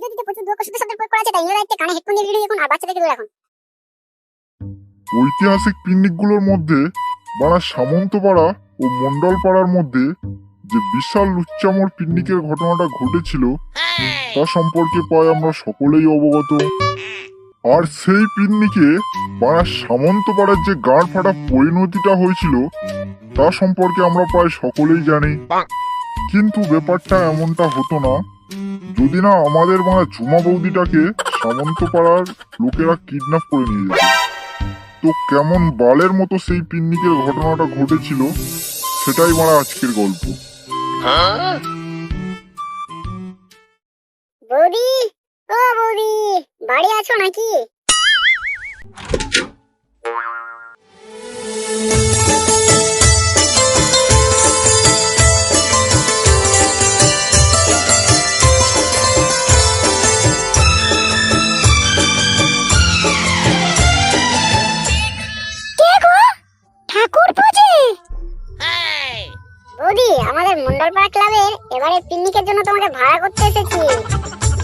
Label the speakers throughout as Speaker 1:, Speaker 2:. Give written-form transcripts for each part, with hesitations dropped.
Speaker 1: ভিডিওতে প্রচুর দুঃখ শব্দ প্রয়োগ করা আছে, তাই নিজের দায়িত্বে কানে হেডফোন দিয়ে ভিডিও দেখুন আর বাচ্চাদেরকে দূরে রাখুন।
Speaker 2: ঐতিহাসিক পিকনিকগুলোর মধ্যে বাড়া সামন্তপাড়া ও মণ্ডলপাড়ার মধ্যে যে বিশাল লুচ্চামোর পিকনিকের ঘটনাটা ঘটেছিল তা সম্পর্কে প্রায় আমরা সকলেই অবগত। আর সেই পিকনিকে বাড়া সামন্তপাড়ার যে গাঁড় ফাটা পরিণতিটা হয়েছিল তা সম্পর্কে আমরা প্রায় সকলেই জানি। কিন্তু ব্যাপারটা এমনটা হতো না যদি না আমাদের বাড়া ঝুমা বৌদিটাকে সামন্তপাড়ার লোকেরা কিডন্যাপ করে নিয়ে যেত। তো কেমন বালের মতো সেই পিকনিকের ঘটনাটা ঘটেছিল সেটাই মানে আজকের গল্প।
Speaker 1: বৌদি, ও বৌদি, বাড়ি আছো নাকি? বৌদি, আমাদের মন্ডলপাড়া ক্লাবের এবারে পিকনিকের জন্য তোমাকে ভাড়া করতে এসেছি।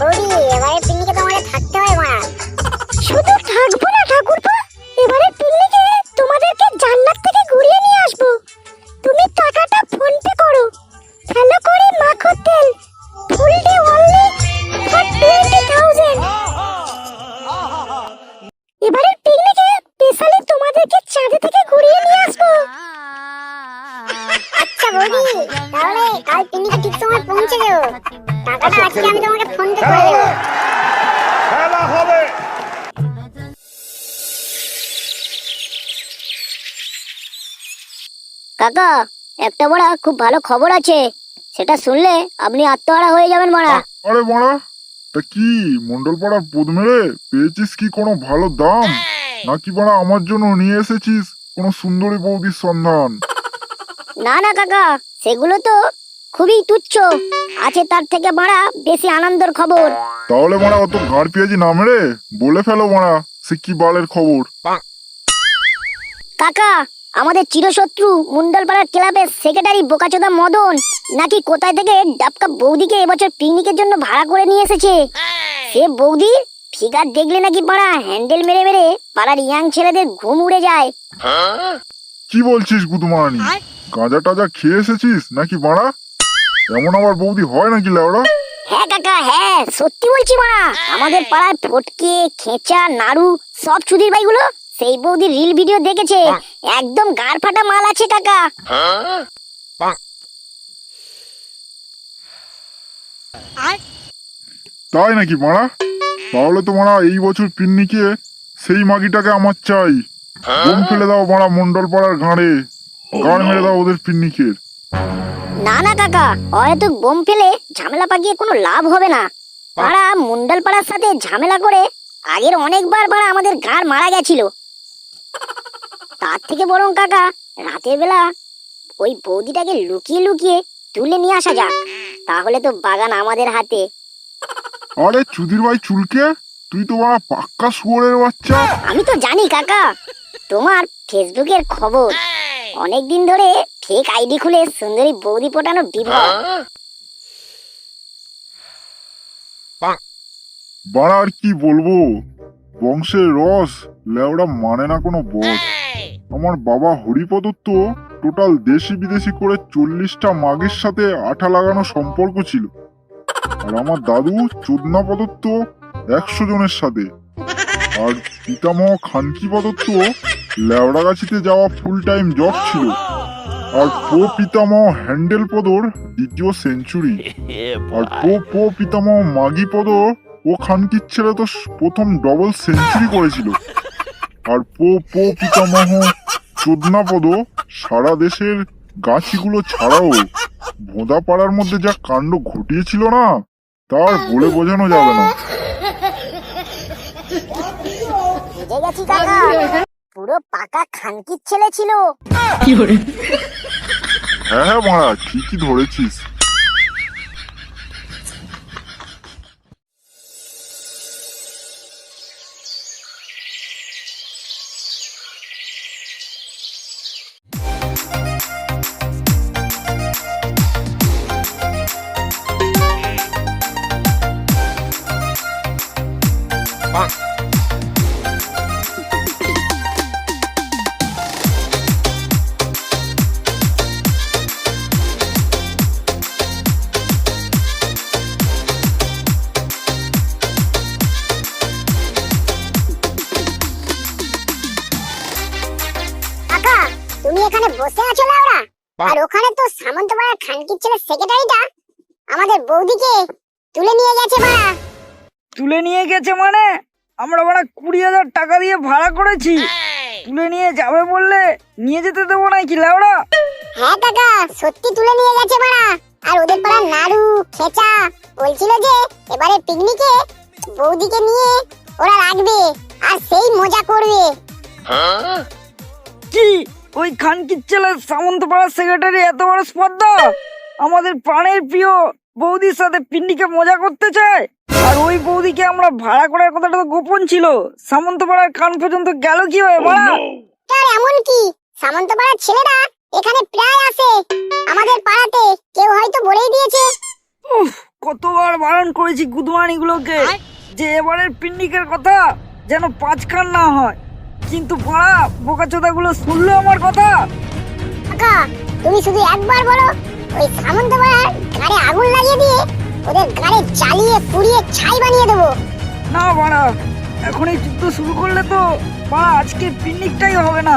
Speaker 1: বৌদি, এবারে পিকনিকে তোমাকে থাকতে হয় মা।
Speaker 3: শুধু থাকবো না ঠাকুরপো, এবারে পিকনিকে তোমাদেরকে জান্নাত থেকে ঘুরিয়ে নিয়ে আসবো। তুমি টাকাটা ফোন পে করো, ভালো করে মাখো তেল, ফুল ডে অনলি ফর 20,000। এবারে পিকনিকে স্পেশালি তোমাদেরকে চাঁদে থেকে ঘুরিয়ে নিয়ে আসবো।
Speaker 1: আচ্ছা বৌদি, তাহলে কাল পিকনিকে ঠিক সময় পৌঁছে যাও। টাকাটা আজকে আমি তোমাকে ফোন পে করে দেবো।
Speaker 4: খেলা হবে।
Speaker 3: কাকা, একটা বড় খুব ভালো খবর আছে, সেটা শুনলে আপনি আত্মহারা হয়ে যাবেন মারা।
Speaker 2: আরে বাড়া, তা কি মন্ডলপাড়ার পোদ মেরে পেয়েছিস কি কোনো ভালো দাম, নাকি বাড়া আমার জন্য নিয়ে এসেছিস কোনো সুন্দরী বৌদির সন্ধান?
Speaker 3: না না কাকা, সেগুলো তো খুবই তুচ্ছ, আছে তার থেকে মারা বেশি আনন্দের খবর।
Speaker 2: তাহলে বাড়া অত ঘাড় পেঁয়াজি না মেরে বলে ফেলো বাড়া সে কি বালের খবর।
Speaker 3: কাকা, আমাদের চিরশত্রু মুন্ডলপাড়ার ক্লাবের সেক্রেটারি বোকাচোদা মদন নাকি কোথায় থেকে ডাবকা বৌদিকে এবছর পিকনিকের জন্য ভাড়া করে নিয়ে এসেছে। সে বৌদির ফিগার দেখলে নাকি পাড়া হ্যান্ডেল মেরে মেরে পাড়ার ইয়াং ছেলেদের ঘুম উড়ে যায়।
Speaker 2: কি বলছিস গুদমারানি, গাঁজা টাজা খেয়ে এসেছিস নাকি বাড়া? এমন আবার বৌদি হয় নাকি লেওড়া?
Speaker 3: হ্যাঁ কাকা, হ্যাঁ সত্যি বলছি মারা, আমাদের পাড়ার ফটকে খেঁচা নাড়ু সব চুদির ভাইগুলো সেই বৌদির রিল ভিডিও দেখেছে, একদম গাড় ফাটা মাল আছে কাকা।
Speaker 2: তাই নাকি বাড়া? তাহলে তো বাড়া এই বছর পিকনিকে সেই মাগিটাকে আমার চাই। বোম ফেলে দাও বাড়া মন্ডলপাড়ার গাঁড়ে, গাড় মেরে দাও ওদের পিকনিকের।
Speaker 3: না না কাকা, হয়তো বোম ফেলে ঝামেলা পাকিয়ে কোনো লাভ হবে না। পাড়া মুন্ডাল পাড়ার সাথে ঝামেলা করে আগের অনেকবার পাড়া আমাদের গাঁড় মারা গেছিল। তার থেকে বরং কাকা রাতের বেলা ওই বৌদিটাকে লুকিয়ে লুকিয়ে তুলে নিয়ে আসা যাক, তাহলে তো বাগান আমাদের হাতে।
Speaker 2: আরে চুদির ভাই চুলকে, তুই তো বাড়া পাক্কা শুয়োরের বাচ্চা।
Speaker 3: আমি তো জানি কাকা তোমার ফেসবুকের খবর, অনেকদিন ধরে ফেক আইডি খুলে সুন্দরী বৌদি পটানোর বিভব।
Speaker 2: বাড়া আর কি বলবো, বংশের রস লেওড়া মানে না কোনো বস। আমার বাবা হরিপদ তো টোটাল দেশি বিদেশি করে 40টা মাগের সাথে আঠা লাগানো সম্পর্ক ছিল, আর আমার দাদু চোদনা পদত্ত 100 জনের সাথে, আর পিতামহ খানকি পদত্ত লেওড়াগাছিতে যাওয়া ফুল টাইম জব ছিল, আর পো পিতামহ হ্যান্ডেল পদর 2য় সেঞ্চুরি, আর পো পিতামহ মাগি পদ ও খানকির ছেলে তো প্রথম ডবল সেঞ্চুরি করেছিল, আর পো পিতামহ চোদনা পদ সারা দেশের গাছিগুলো ছাড়াও ভোঁদা পাড়ার মধ্যে যা কাণ্ড ঘটিয়েছিল না তার বলে বোঝানো যাবে না।
Speaker 3: বুঝে গেছি কাকা, পুরো পাকা খানকির ছেলে ছিল।
Speaker 2: হ্যাঁ হ্যাঁ মারা, ঠিকই ধরেছিস।
Speaker 1: বসে আছো লাউড়া, আর ওখানে তো সামন্তপাড়ার খানকির ছেলে সেক্রেটারিটা আমাদের বৌদিকে তুলে নিয়ে গেছে বাড়া।
Speaker 5: তুলে নিয়ে গেছে মানে? আমরা বাড়া 20,000 টাকা দিয়ে ভাড়া করেছি, তুলে নিয়ে যাবে বললে নিয়ে যেতে দেবো নাকি লাউড়া?
Speaker 1: হ্যাঁ কাকা, সত্যি তুলে নিয়ে গেছে বাড়া। আর ওদের পাড়ার নাড়ু খেচা বলছিল যে এবারে পিকনিকে বৌদিকে নিয়ে ওরা রাখবে আর সেই মজা করবে।
Speaker 5: কি ওই খানকির ছেলে সামন্তপাড়ার সেক্রেটারি এত বড় স্পর্ধা আমাদের প্রাণের প্রিয় বৌদির সাথে পিকনিকে মজা করতে চায়? আর ওই বৌদিকে আমরা ভাড়া করার কথাটা তো গোপন ছিল, সামন্তপাড়ার কান পর্যন্ত গেল কিভাবে বাড়া?
Speaker 1: আর এমন কি সামন্তপাড়ার ছেলেরা এখানে প্রায় আসে আমাদের পাড়াতে, কেউ হয়তো বলেই দিয়েছে।
Speaker 5: উফ, কতবার বারণ করেছি গুদমানিগুলোকে যে এবারের পিকনিকের কথা যেন 5 কান না হয়, কিন্তু পাড়া বোকাচোদাগুলো শুনলো আমার কথা।
Speaker 1: কাকা তুমি শুধু একবার বলো, ওই সামন্তপাড়ার গাড়ে আগুন লাগিয়ে দিয়ে ওদের গাড়ে জ্বালিয়ে পুড়িয়ে ছাই বানিয়ে দেবো।
Speaker 5: না বাড়া, এখন এই যুদ্ধ শুরু করলে তো বাড়া আজকে পিকনিকটাই হবে না।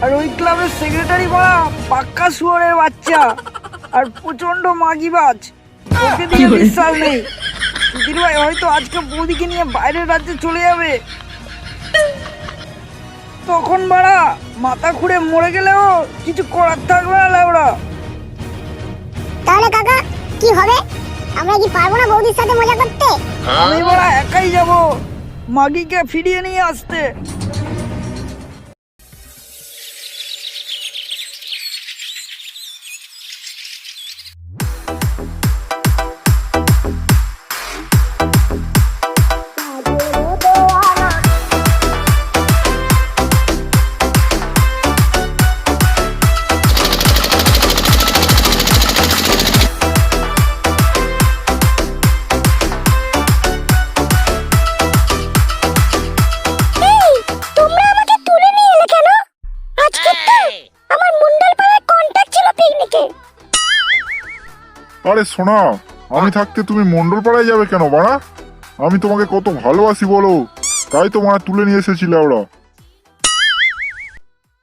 Speaker 5: আর ওই ক্লাবের সেক্রেটারি বাড়া পাক্কা শুয়োরের বাচ্চা আর প্রচন্ড মাগিবাজ, ওকে দিয়ে বিশ্বাস নেই। সুধীর ভাই হয়তো আজকে বৌদিকে নিয়ে বাইরের রাজ্যে চলে যাবে, তখন বাড়া মাথা খুঁড়ে মরে গেলেও কিছু করার থাকবে না লাউড়া।
Speaker 1: তাহলে কাকা কি হবে? আমরা কি পারবো না বৌদির সাথে মজা করতে?
Speaker 5: আমি বাড়া একাই যাব মাগিকে ফিরিয়ে নিয়ে আসতে।
Speaker 3: তোমরা আমাকে তুলে নিয়ে এলে কেন? আজকে তো আমার মুন্ডালপাড়ায় কন্টাক্ট ছিল পিকনিকে।
Speaker 2: আরে সোনা, আমি থাকতে তুমি মন্ডলপাড়ায় যাবে কেন বাড়া? আমি তোমাকে কত ভালোবাসি বলো, তাই তো মারা তুলে নিয়ে এসেছিলে ওরা।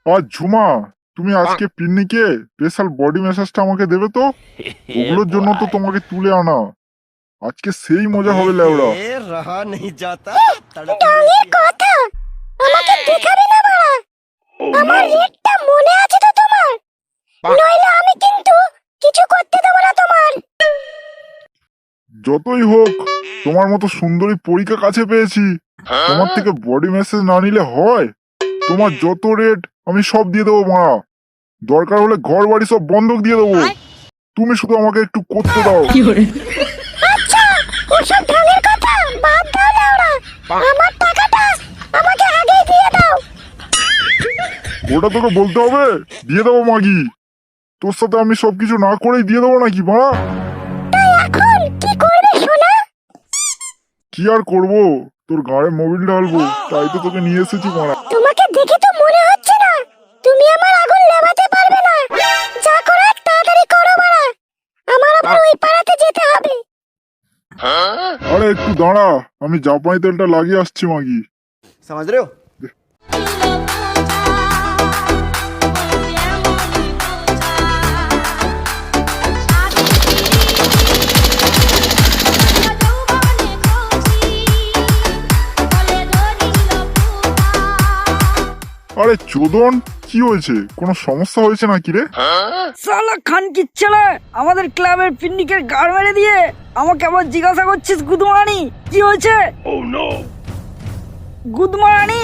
Speaker 2: আর ঝুমা, তুমি আজকে পিকনিকে স্পেশাল বডি ম্যাসাজটা আমাকে দেবে তো? ওগুলোর জন্য তো তোমাকে তুলে আনা। আজকে সেই মজা হবে লেওড়া।
Speaker 6: रहा नहीं जाता
Speaker 3: ডাঙের কথা আমাকে দেখাবে না বাড়া। আমার রেটটা মনে আছে তো তোমার? নইলে আমি কিন্তু কিছু করতে দেব না তোমার।
Speaker 2: যতই হোক তোমার মতো সুন্দরী পরীক্ষা কাছে পেয়েছি, তোমার থেকে বডি ম্যাসাজ না নিলে হয়? তোমার যত রেট আমি সব দিয়ে দেবো মারা, দরকার হলে ঘর বাড়ি সব বন্ধক দিয়ে দেবো। তুমি শুধু আমাকে একটু করতে দাও।
Speaker 3: আচ্ছা, ওসব ঢঙের কথা বাদ দাও না ওরা। আমার টাকাটা আমাকে আগেই দিয়ে দাও।
Speaker 2: ওটা তোকে বলতে হবে? দিয়ে দেবো মাগি, তোর সাথে আমি সবকিছু না করেই দিয়ে দেবো নাকি মারা?
Speaker 3: তাই এখন কি করবে সোনা?
Speaker 2: কি আর করবো, তোর গাড়ে মোবিল ঢালবো, তাই তো তোকে নিয়ে এসেছি মারা।
Speaker 3: তোমাকে দেখে তো মনে হচ্ছে না তুমি আমার আগুন নেভাতে পারবে না। যা করার তাড়াতাড়ি করো বাড়া, আমার আবার ওই পাড়াতে যেতে হবে।
Speaker 2: আরে একটু দাঁড়া, আমি জাপানি তেলটা লাগিয়ে আসছি মাগি।
Speaker 6: समझ रहे हो?
Speaker 2: আরে চোদন, কি হয়েছে? কোনো সমস্যা হয়েছে নাকি রে?
Speaker 5: শালা খানকির ছেলে আমাদের ক্লাবের পিকনিকের গাড় মেরে দিয়ে আমাকে আবার জিজ্ঞাসা করছিস গুদমারানি কি হয়েছে? গুদমারানি,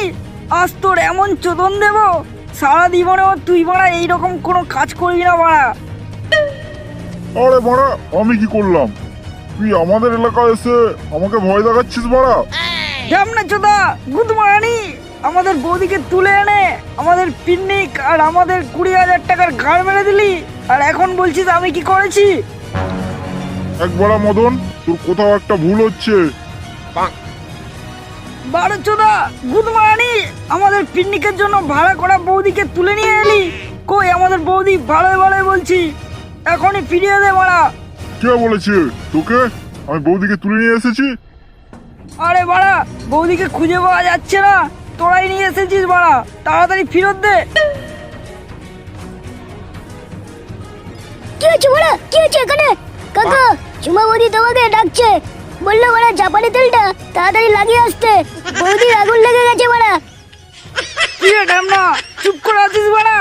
Speaker 5: আজ তোর এমন চোদন দেব সারা জীবনেও তুই বাড়া এইরকম কোনো কাজ করবি না বাড়া।
Speaker 2: আরে মারা, আমি কি করলাম? তুই আমাদের এলাকায় এসে আমাকে ভয় দেখাচ্ছিস মারা?
Speaker 5: কেমনে চোদা গুদমারানি, আমাদের বৌদিকে তুলে এনে আমাদের পিকনিক আর আমাদের 20,000 টাকার গাড় মেরে দিলি, আর এখন বলছিস আমি কি করেছি?
Speaker 2: একবারা মদন, তোর কোথাও একটা ভুল হচ্ছে।
Speaker 5: বারো চোদা গুদমারানি, আমাদের পিকনিকের জন্য ভাড়া করা বৌদিকে তুলে নিয়ে এলি। কই আমাদের বৌদি? ভালোই ভালোই বলছি, এখনই ফিরিয়ে দে বাড়া।
Speaker 2: কে বলেছে তোকে আমি বৌদিকে তুলে নিয়ে এসেছি?
Speaker 5: আরে বাড়া, বৌদিকে খুঁজে পাওয়া যাচ্ছে না, তোরাই নিয়ে এসেছিস বাড়া, তাড়াতাড়ি ফেরত দে।
Speaker 3: হয়েছে বড়া? কি হয়েছে এখানে? কাকা, ঝুমা বৌদি তোমাকে ডাকছে। বললো বড়া জাপানি তেলটা তাড়াতাড়ি লাগিয়ে আসতে, বৌদির আগুন লেগে গেছে বড়া।
Speaker 5: কি রে ঢ্যামনা, চুপ করে আছিস বাড়া?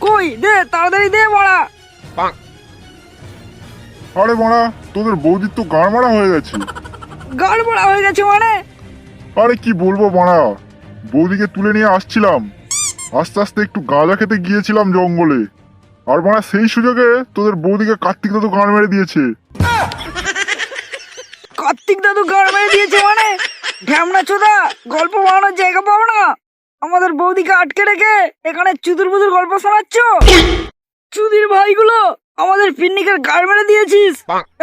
Speaker 5: কই দে, তাড়াতাড়ি দে বাড়া।
Speaker 2: আরে মারা, তোদের বৌদির তো গাড় মারা হয়ে গেছে।
Speaker 5: গাড় বড়া হয়ে গেছে মানে?
Speaker 2: আরে কি বলবো মারা, বৌদিকে তুলে নিয়ে আসছিলাম, আস্তে আস্তে একটু গাঁজা খেতে গিয়েছিলাম জঙ্গলে, আর মারা সেই সুযোগে তোদের বৌদিকে কার্তিক দাদু গান মেরে দিয়েছে।
Speaker 5: কার্তিক দাদু গাড় মেরে দিয়েছে মানে? ঢ্যামনা চোদা, গল্প বানানোর জায়গা পাও না? আমাদের বৌদিকে আটকে রেখে এখানে চুদুর বুদুর গল্প শোনাচ্ছ? চুদির ভাইগুলো, আমাদের পিন্নিকের গাড় মেরে দিয়েছিস।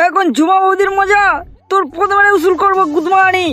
Speaker 5: এখন ঝুমা বৌদির মজা তোর প্রথমে উসুল করবো গুদমানি।